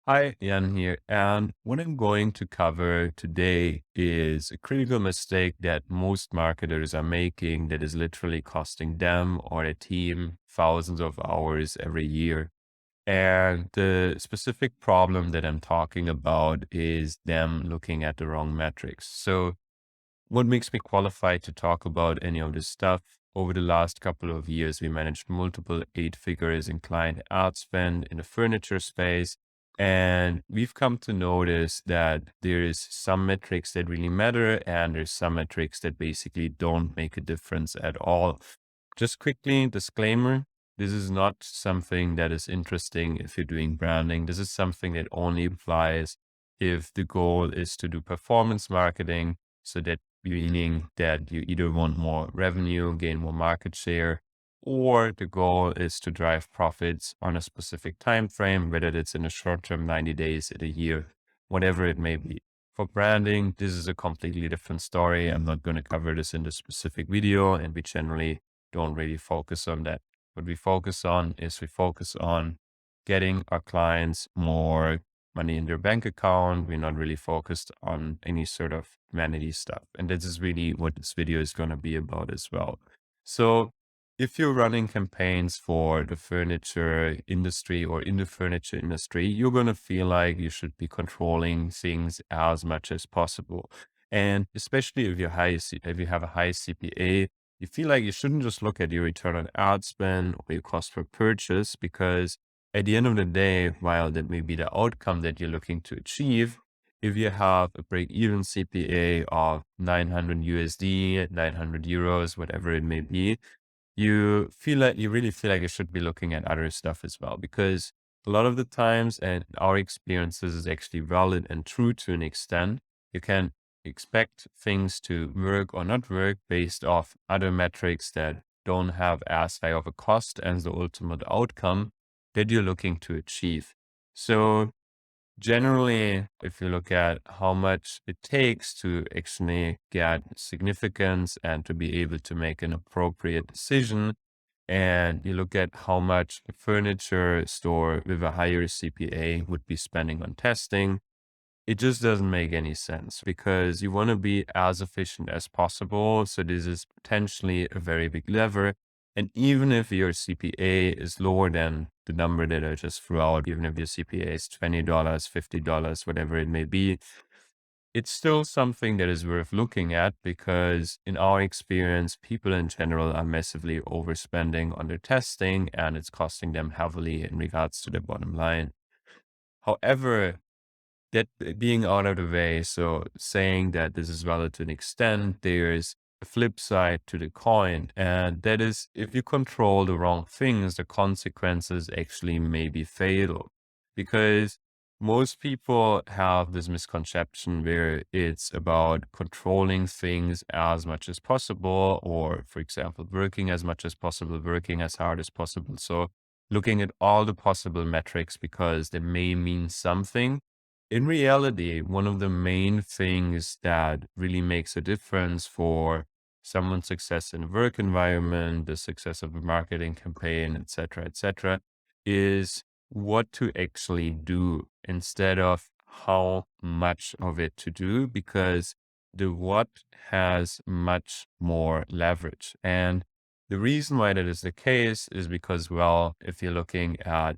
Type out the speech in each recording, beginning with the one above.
Hi, Jan here. And what I'm going to cover today is a critical mistake that most marketers are making that is literally costing them or a team thousands of hours every year. And the specific problem that I'm talking about is them looking at the wrong metrics. So what makes me qualified to talk about any of this stuff? Over the last couple of years, we managed multiple eight figures in client ad spend in the furniture space. And we've come to notice that there is some metrics that really matter, and there's some metrics that basically don't make a difference at all. Just quickly, disclaimer, this is not something that is interesting if you're doing branding. This is something that only applies if the goal is to do performance marketing, so that meaning that you either want more revenue, gain more market share, or the goal is to drive profits on a specific time frame, whether it's in a short term, 90 days, in a year, whatever it may be. For branding, this is a completely different story. I'm not going to cover this in the specific video, and we generally don't really focus on that. What we focus on is we focus on getting our clients more money in their bank account. We're not really focused on any sort of vanity stuff. And this is really what this video is going to be about as well. So if you're running campaigns for the furniture industry or in the furniture industry, you're going to feel like you should be controlling things as much as possible. And especially if if you have a high CPA, you feel like you shouldn't just look at your return on ad spend or your cost per purchase, because at the end of the day, while that may be the outcome that you're looking to achieve, if you have a break-even CPA of 900 USD, 900 euros, whatever it may be, you really feel like you should be looking at other stuff as well, because a lot of the times, and our experiences is actually valid and true to an extent, you can expect things to work or not work based off other metrics that don't have as high of a cost as the ultimate outcome that you're looking to achieve. So generally, if you look at how much it takes to actually get significance and to be able to make an appropriate decision, and you look at how much a furniture store with a higher CPA would be spending on testing, it just doesn't make any sense, because you want to be as efficient as possible. So this is potentially a very big lever. And even if your CPA is lower than the number that I just threw out, even if your CPA is $20, $50, whatever it may be, it's still something that is worth looking at, because in our experience, people in general are massively overspending on their testing, and it's costing them heavily in regards to the bottom line. However, that being out of the way, so saying that this is valid to an extent, there's a flip side to the coin. And that is, if you control the wrong things, the consequences actually may be fatal. Because most people have this misconception where it's about controlling things as much as possible, or, for example, working as much as possible, working as hard as possible. So looking at all the possible metrics because they may mean something. In reality, one of the main things that really makes a difference for someone's success in a work environment, the success of a marketing campaign, et cetera, is what to actually do instead of how much of it to do, because the what has much more leverage. And the reason why that is the case is because, well, if you're looking at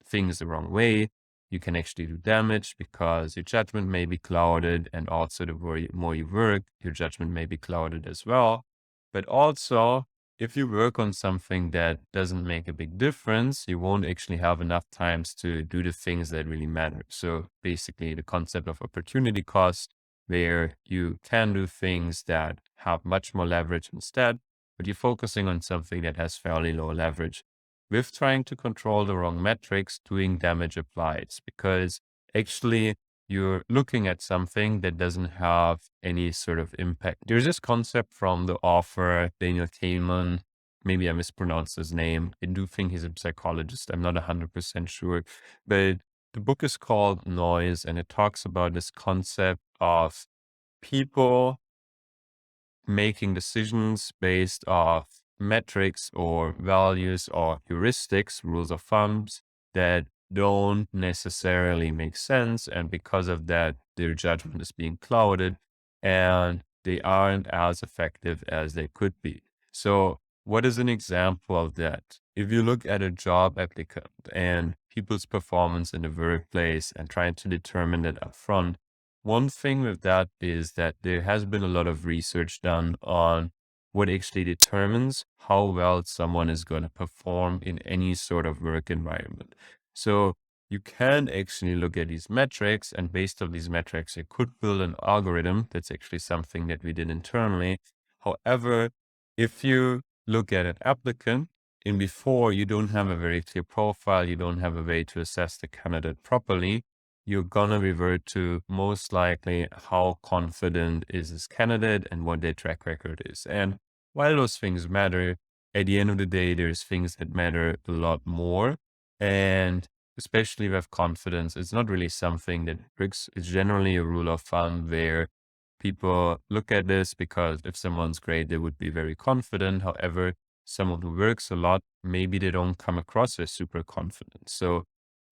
things the wrong way, you can actually do damage, because your judgment may be clouded, and also more you work, your judgment may be clouded as well. But also, if you work on something that doesn't make a big difference, you won't actually have enough times to do the things that really matter. So basically the concept of opportunity cost, where you can do things that have much more leverage instead, but you're focusing on something that has fairly low leverage. With trying to control the wrong metrics, doing damage applies, because actually you're looking at something that doesn't have any sort of impact. There's this concept from the author, Daniel Kahneman. Maybe I mispronounced his name. I do think he's a psychologist. I'm not 100% sure. But the book is called Noise, and it talks about this concept of people making decisions based off metrics or values or heuristics, rules of thumbs, that don't necessarily make sense. And because of that, their judgment is being clouded and they aren't as effective as they could be. So what is an example of that? If you look at a job applicant and people's performance in the workplace and trying to determine that upfront, one thing with that is that there has been a lot of research done on what actually determines how well someone is going to perform in any sort of work environment. So you can actually look at these metrics, and based on these metrics, you could build an algorithm. That's actually something that we did internally. However, if you look at an applicant and before you don't have a very clear profile, you don't have a way to assess the candidate properly, you're gonna revert to most likely how confident is this candidate and what their track record is. And while those things matter, at the end of the day, there's things that matter a lot more. And especially with confidence, it's not really something that works. It's generally a rule of thumb where people look at this because if someone's great, they would be very confident. However, someone who works a lot, maybe they don't come across as super confident. So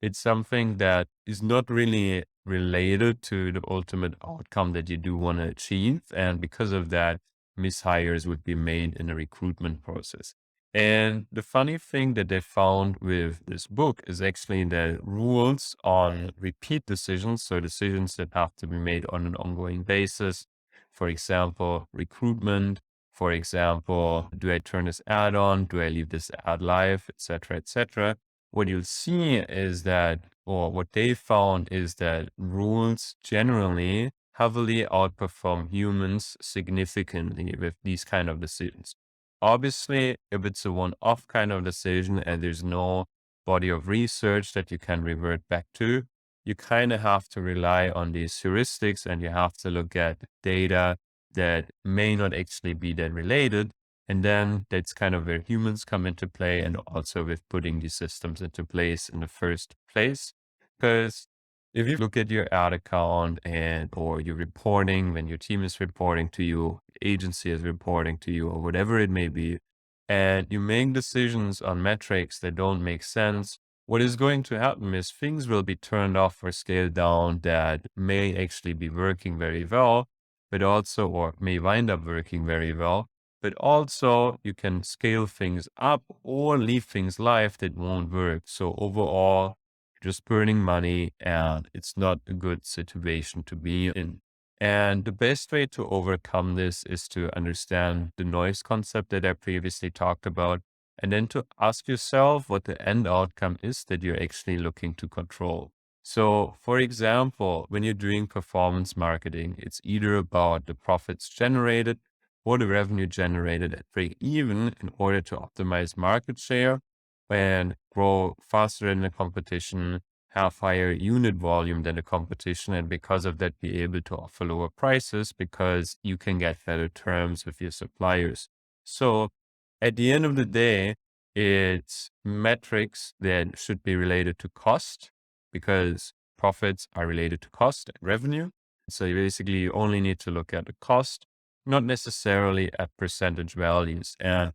it's something that is not really related to the ultimate outcome that you do want to achieve. And because of that, mishires would be made in the recruitment process. And the funny thing that they found with this book is actually the rules on repeat decisions. So decisions that have to be made on an ongoing basis. For example, recruitment. For example, do I turn this ad on? Do I leave this ad live, etc., etc.? What you'll see is that, or what they found is that rules generally heavily outperform humans significantly with these kind of decisions. Obviously, if it's a one-off kind of decision and there's no body of research that you can revert back to, you kind of have to rely on these heuristics and you have to look at data that may not actually be that related. And then that's kind of where humans come into play and also with putting these systems into place in the first place. Because if you look at your ad account and or your reporting, when your team is reporting to you, agency is reporting to you, or whatever it may be, and you make decisions on metrics that don't make sense, what is going to happen is things will be turned off or scaled down that may actually be working very well, but also, or may wind up working very well, but also you can scale things up or leave things live that won't work. So overall, just burning money and it's not a good situation to be in. And the best way to overcome this is to understand the noise concept that I previously talked about, and then to ask yourself what the end outcome is that you're actually looking to control. So, for example, when you're doing performance marketing, it's either about the profits generated or the revenue generated at break even in order to optimize market share and grow faster than the competition, have higher unit volume than the competition, and because of that, be able to offer lower prices because you can get better terms with your suppliers. So at the end of the day, it's metrics that should be related to cost because profits are related to cost and revenue. So you basically only need to look at the cost, not necessarily at percentage values. And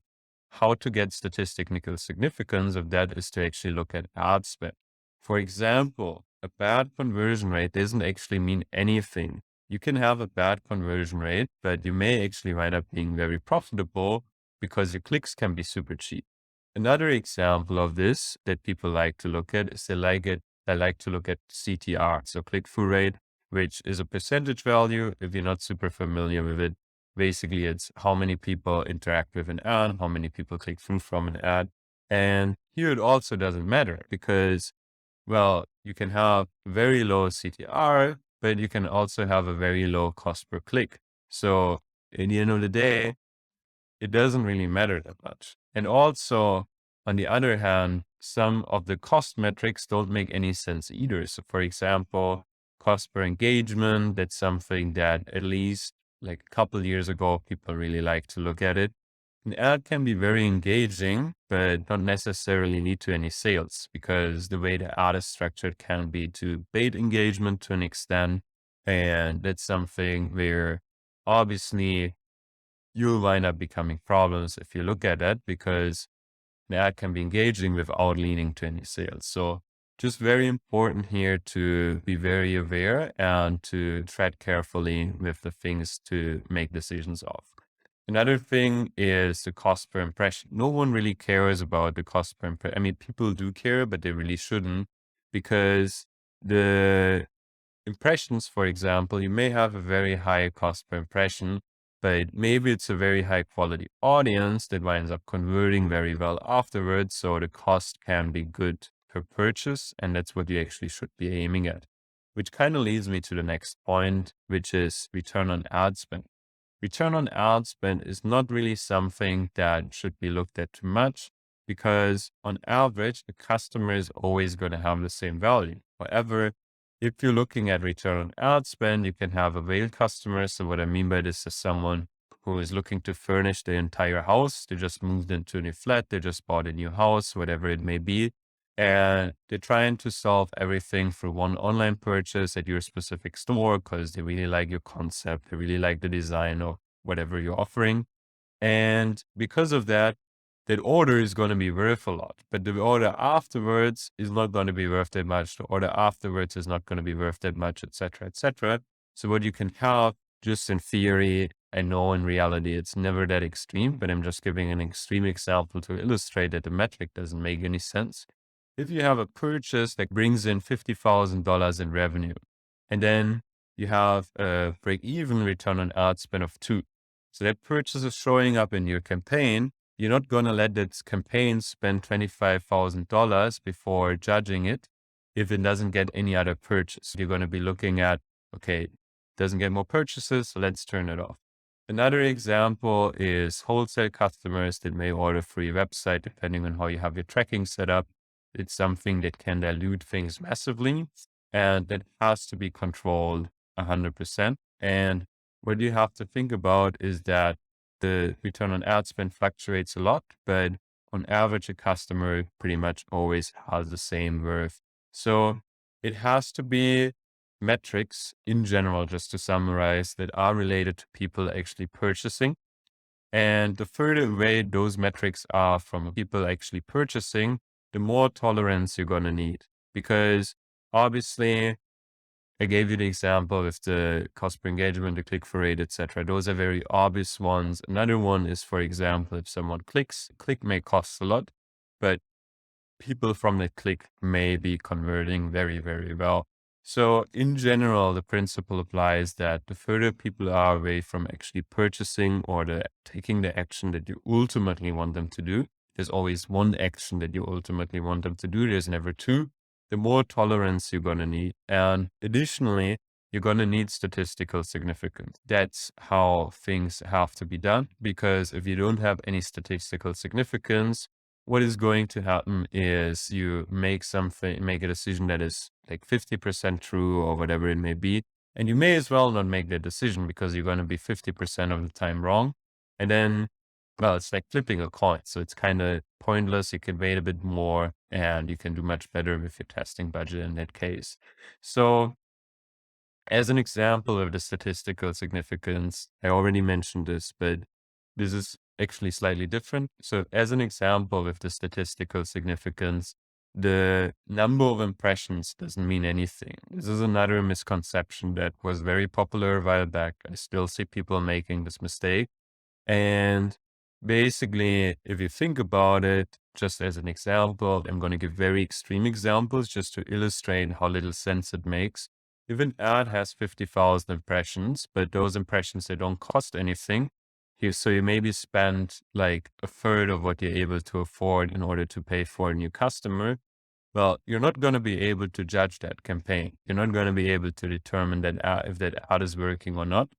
how to get statistical significance of that is to actually look at ad spend. For example, a bad conversion rate doesn't actually mean anything. You can have a bad conversion rate, but you may actually wind up being very profitable because your clicks can be super cheap. Another example of this that people like to look at is they like to look at CTR, so click-through rate, which is a percentage value. If you're not super familiar with it, basically it's how many people interact with an ad, how many people click through from an ad. And here it also doesn't matter because, well, you can have very low CTR, but you can also have a very low cost per click. So at the end of the day, it doesn't really matter that much. And also, on the other hand, some of the cost metrics don't make any sense either. So for example, cost per engagement, that's something that at least like a couple years ago, people really like to look at it. An ad can be very engaging, but not necessarily lead to any sales because the way the ad is structured can be to bait engagement to an extent. And that's something where obviously you'll wind up becoming problems if you look at that because the ad can be engaging without leading to any sales. So just very important here to be very aware and to tread carefully with the things to make decisions of. Another thing is the cost per impression. No one really cares about the cost per impression. I mean, people do care, but they really shouldn't, because the impressions, for example, you may have a very high cost per impression, but maybe it's a very high quality audience that winds up converting very well afterwards. So the cost can be good per purchase, and that's what you actually should be aiming at. Which kind of leads me to the next point, which is return on ad spend. Return on ad spend is not really something that should be looked at too much, because on average, the customer is always going to have the same value. However, if you're looking at return on ad spend, you can have a whale customer. So what I mean by this is someone who is looking to furnish the entire house. They just moved into a new flat. They just bought a new house, whatever it may be. And they're trying to solve everything for one online purchase at your specific store because they really like your concept. They really like the design of whatever you're offering. And because of that, that order is going to be worth a lot, but the order afterwards is not going to be worth that much. The order afterwards is not going to be worth that much, etc., etc. So what you can have, just in theory, I know in reality it's never that extreme, but I'm just giving an extreme example to illustrate that the metric doesn't make any sense. If you have a purchase that brings in $50,000 in revenue, and then you have a break-even return on ad spend of 2. So that purchase is showing up in your campaign. You're not going to let that campaign spend $25,000 before judging it if it doesn't get any other purchase. You're going to be looking at, okay, it doesn't get more purchases, so let's turn it off. Another example is wholesale customers that may order through your website, depending on how you have your tracking set up. It's something that can dilute things massively, and that has to be controlled 100%. And what you have to think about is that the return on ad spend fluctuates a lot, but on average, a customer pretty much always has the same worth. So it has to be metrics in general, just to summarize, that are related to people actually purchasing. And the further away those metrics are from people actually purchasing, the more tolerance you're going to need. Because obviously, I gave you the example with the cost per engagement, the click-through rate, etc. Those are very obvious ones. Another one is, for example, if someone clicks, click may cost a lot, but people from that click may be converting very, very well. So in general, the principle applies that the further people are away from actually purchasing or taking the action that you ultimately want them to do, there's always one action that you ultimately want them to do. There's never two. The more tolerance you're going to need. And additionally, you're going to need statistical significance. That's how things have to be done, because if you don't have any statistical significance, what is going to happen is you make a decision that is like 50% true or whatever it may be. And you may as well not make that decision because you're going to be 50% of the time wrong. And then, well, it's like flipping a coin. So it's kind of pointless. You can wait a bit more and you can do much better with your testing budget in that case. So as an example of the statistical significance, I already mentioned this, but this is actually slightly different. So as an example with the statistical significance, the number of impressions doesn't mean anything. This is another misconception that was very popular a while back. I still see people making this mistake. And basically, if you think about it, just as an example, I'm going to give very extreme examples just to illustrate how little sense it makes. If an ad has 50,000 impressions, but those impressions, they don't cost anything, so you maybe spend like a third of what you're able to afford in order to pay for a new customer. Well, you're not going to be able to judge that campaign. You're not going to be able to determine that if that ad is working or not.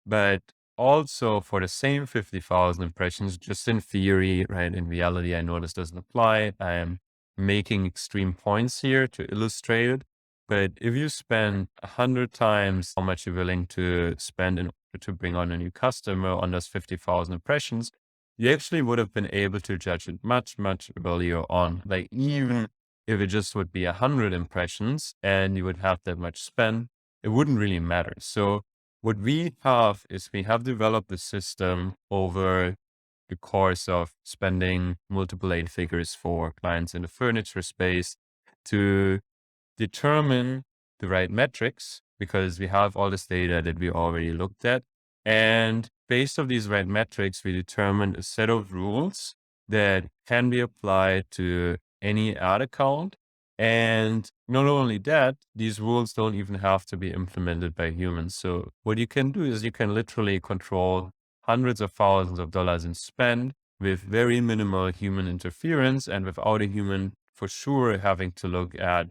But also for the same 50,000 impressions, just in theory, right? In reality, I know this doesn't apply. I am making extreme points here to illustrate it. But if you spend 100 times how much you're willing to spend in order to bring on a new customer on those 50,000 impressions, you actually would have been able to judge it much, much earlier on. Like even if it just would be 100 impressions and you would have that much spend, it wouldn't really matter. So what we have is we have developed a system over the course of spending multiple eight figures for clients in the furniture space. to determine the right metrics because we have all this data that we already looked at. And based on these right metrics, we determined a set of rules that can be applied to any ad account. And not only that, these rules don't even have to be implemented by humans. So what you can do is you can literally control hundreds of thousands of dollars in spend with very minimal human interference and without a human for sure having to look at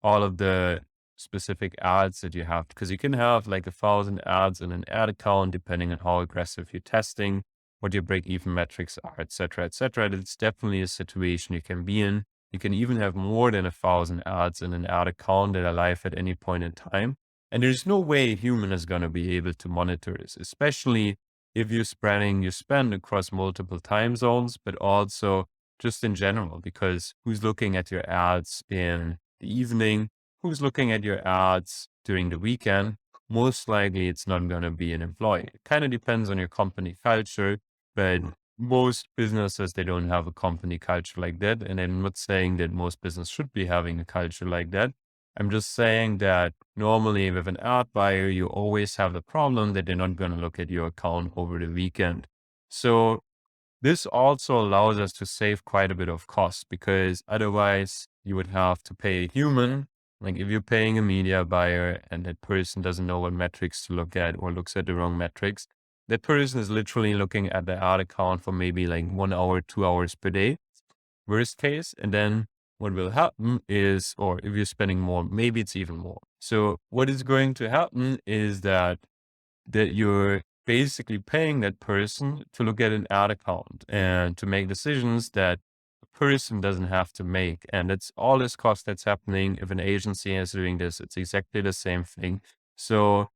all of the specific ads that you have, because you can have like 1,000 ads in an ad account, depending on how aggressive you're testing, what your break-even metrics are, et cetera, et cetera. It's definitely a situation you can be in. You can even have more than 1,000 ads in an ad account that are live at any point in time. And there's no way a human is going to be able to monitor this, especially if you're spreading your spend across multiple time zones, but also just in general, because who's looking at your ads in the evening, who's looking at your ads during the weekend? Most likely it's not going to be an employee. It kind of depends on your company culture, but most businesses, they don't have a company culture like that. And I'm not saying that most business should be having a culture like that. I'm just saying that normally with an ad buyer, you always have the problem that they're not going to look at your account over the weekend. So this also allows us to save quite a bit of cost because otherwise you would have to pay a human. Like if you're paying a media buyer and that person doesn't know what metrics to look at or looks at the wrong metrics, that person is literally looking at the ad account for maybe like 1 hour, 2 hours per day, worst case. And then what will happen is, or if you're spending more, maybe it's even more. So what is going to happen is that you're basically paying that person to look at an ad account and to make decisions that a person doesn't have to make. And it's all this cost that's happening. If an agency is doing this, it's exactly the same thing. So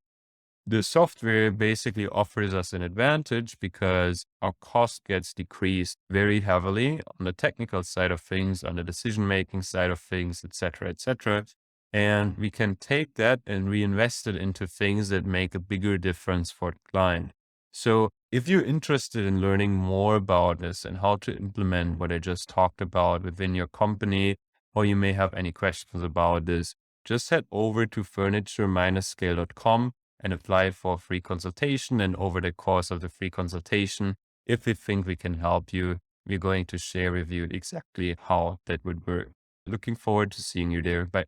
the software basically offers us an advantage because our cost gets decreased very heavily on the technical side of things, on the decision-making side of things, et cetera, et cetera. And we can take that and reinvest it into things that make a bigger difference for the client. So if you're interested in learning more about this and how to implement what I just talked about within your company, or you may have any questions about this, just head over to furniture-scale.com and apply for a free consultation. And over the course of the free consultation, if we think we can help you, we're going to share with you exactly how that would work. Looking forward to seeing you there. Bye.